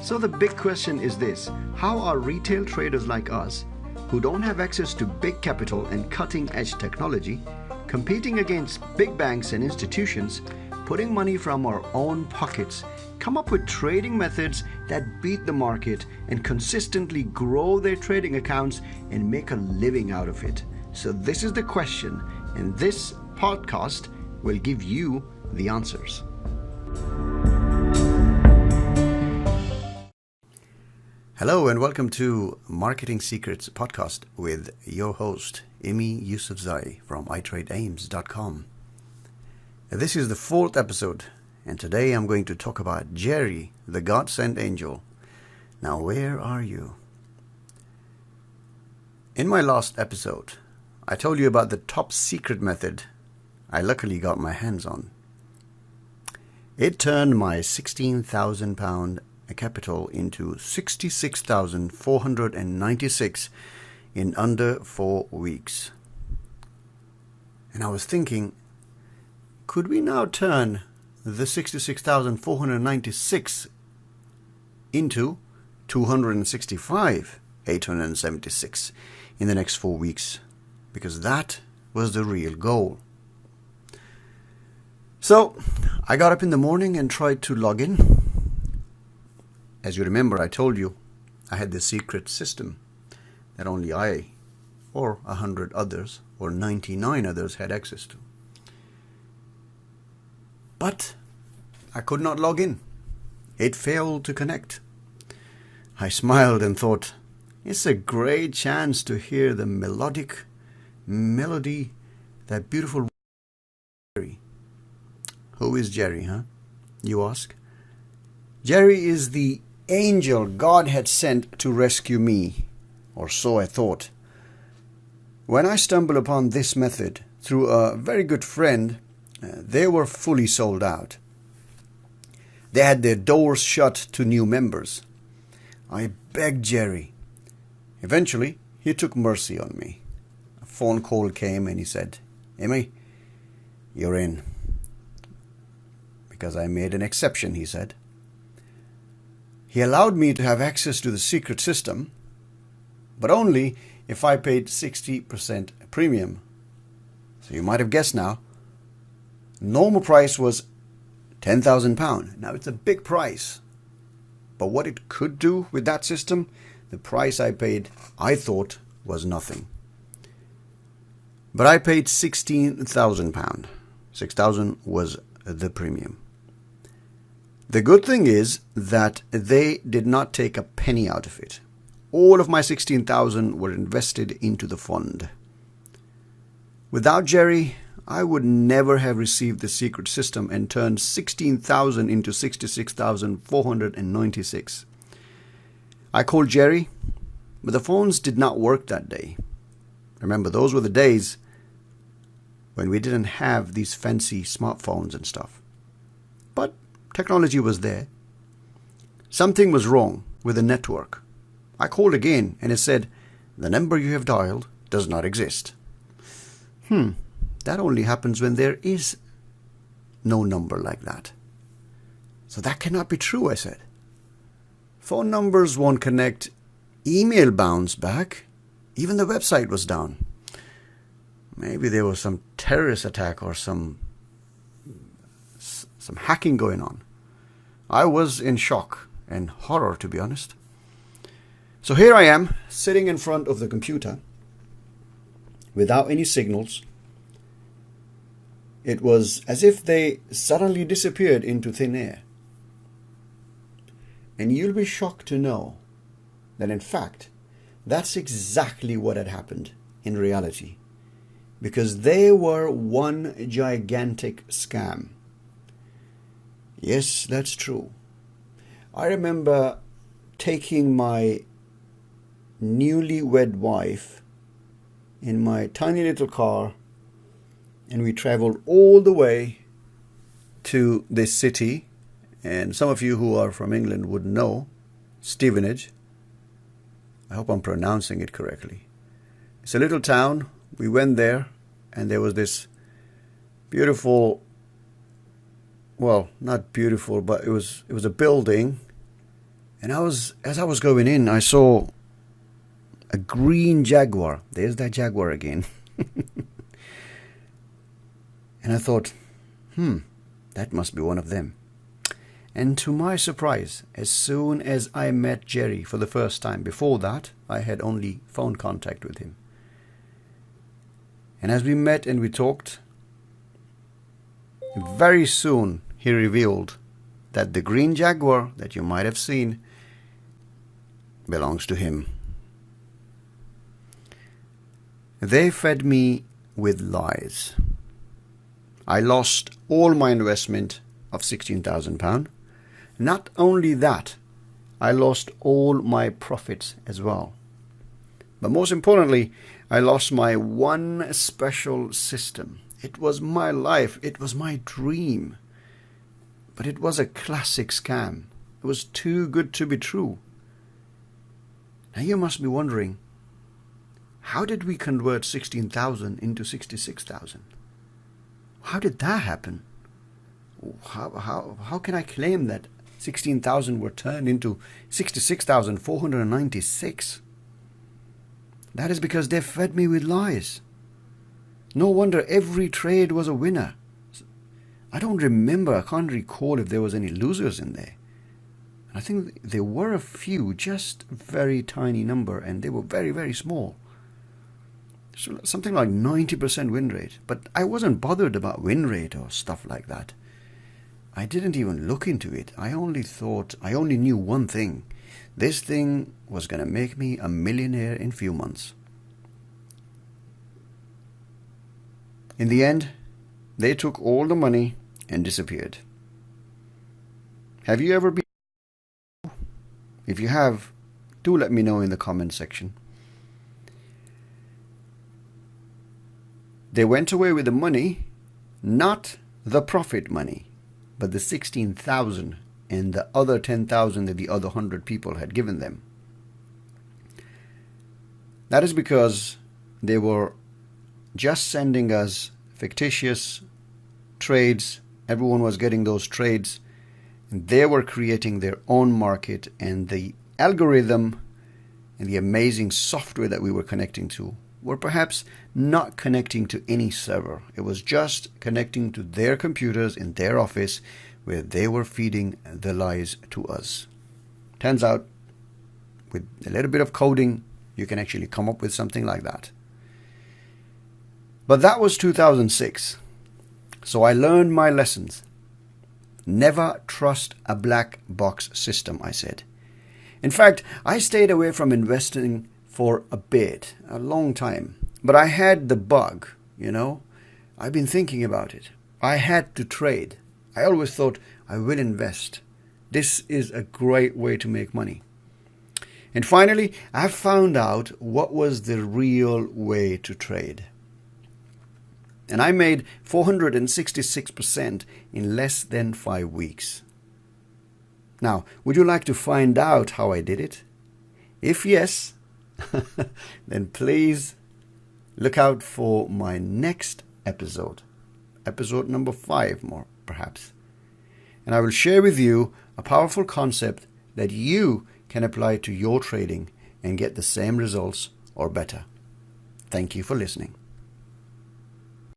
So the big question is this: how are retail traders like us, who don't have access to big capital and cutting-edge technology, competing against big banks and institutions, putting money from our own pockets, come up with trading methods that beat the market and consistently grow their trading accounts and make a living out of it? So this is the question, and this podcast will give you the answers. Hello and welcome to Marketing Secrets Podcast with your host, Immy Yousafzai from iTradeAims.com. This is the 4th episode, and today I'm going to talk about Jerry, the God-sent angel. Now, where are you? In my last episode, I told you about the top secret method I luckily got my hands on. It turned my £16,000 capital into 66,496 in under 4 weeks. And I was thinking, could we now turn the 66,496 into 265,876 in the next 4 weeks? Because that was the real goal. So I got up in the morning and tried to log in. As you remember, I told you I had this secret system that only I or 100 others or 99 others had access to. But I could not log in. It failed to connect. I smiled and thought, it's a great chance to hear the melody, that beautiful Jerry. Who is Jerry, huh? You ask. Jerry is the angel God had sent to rescue me, or so I thought. When I stumbled upon this method through a very good friend, they were fully sold out. They had their doors shut to new members. I begged Jerry. Eventually, he took mercy on me. A phone call came and he said, "Immy, you're in." Because I made an exception, he said. He allowed me to have access to the secret system, but only if I paid 60% premium. So you might have guessed now. Normal price was £10,000. Now it's a big price. But what it could do with that system, the price I paid, I thought was nothing. But I paid £16,000. 6,000 was the premium. The good thing is that they did not take a penny out of it. All of my 16,000 were invested into the fund. Without Jerry, I would never have received the secret system and turned 16,000 into 66,496. I called Jerry, but the phones did not work that day. Remember, those were the days when we didn't have these fancy smartphones and stuff. But technology was there. Something was wrong with the network. I called again and it said, "The number you have dialed does not exist." That only happens when there is no number like that. So that cannot be true, I said. Phone numbers won't connect. Email bounced back. Even the website was down. Maybe there was some terrorist attack or some hacking going on. I was in shock and horror, to be honest. So here I am, sitting in front of the computer without any signals. It was as if they suddenly disappeared into thin air. And you'll be shocked to know that, in fact, that's exactly what had happened in reality. Because they were one gigantic scam. Yes, that's true. I remember taking my newlywed wife in my tiny little car, and we traveled all the way to this city, and some of you who are from England would know, Stevenage. I hope I'm pronouncing it correctly. It's a little town. We went there, and there was this beautiful, well, not beautiful, but it was a building And as I was going in, I saw a green Jaguar. There's that Jaguar again. And I thought, that must be one of them. And to my surprise, as soon as I met Jerry for the first time, before that, I had only phone contact with him. And as we met and we talked, very soon he revealed that the green Jaguar that you might have seen belongs to him. They fed me with lies. I lost all my investment of £16,000. Not only that, I lost all my profits as well. But most importantly, I lost my one special system. It was my life. It was my dream. But it was a classic scam. It was too good to be true. Now you must be wondering, how did we convert 16,000 into 66,000? How did that happen? How can I claim that 16,000 were turned into 66,496? That is because they fed me with lies. No wonder every trade was a winner. I don't remember, I can't recall if there was any losers in there. I think there were a few, just a very tiny number, and they were very, very small. So something like 90% win rate. But I wasn't bothered about win rate or stuff like that. I didn't even look into it. I only knew one thing. This thing was going to make me a millionaire in few months. In the end, they took all the money and disappeared. Have you ever been? If you have, do let me know in the comment section. They went away with the money, not the profit money, but the 16,000 and the other 10,000 that the other 100 people had given them. That is because they were just sending us fictitious trades. Everyone was getting those trades. And they were creating their own market, and the algorithm and the amazing software that we were connecting to were perhaps not connecting to any server. It was just connecting to their computers in their office where they were feeding the lies to us. Turns out, with a little bit of coding, you can actually come up with something like that. But that was 2006. So I learned my lessons. Never trust a black box system, I said. In fact, I stayed away from investing for a long time. But I had the bug, I've been thinking about it. I had to trade. I always thought, I will invest. This is a great way to make money. And finally, I found out what was the real way to trade. And I made 466% in less than 5 weeks. Now, would you like to find out how I did it? If yes, then please look out for my next episode. Episode number 5, more perhaps. And I will share with you a powerful concept that you can apply to your trading and get the same results or better. Thank you for listening.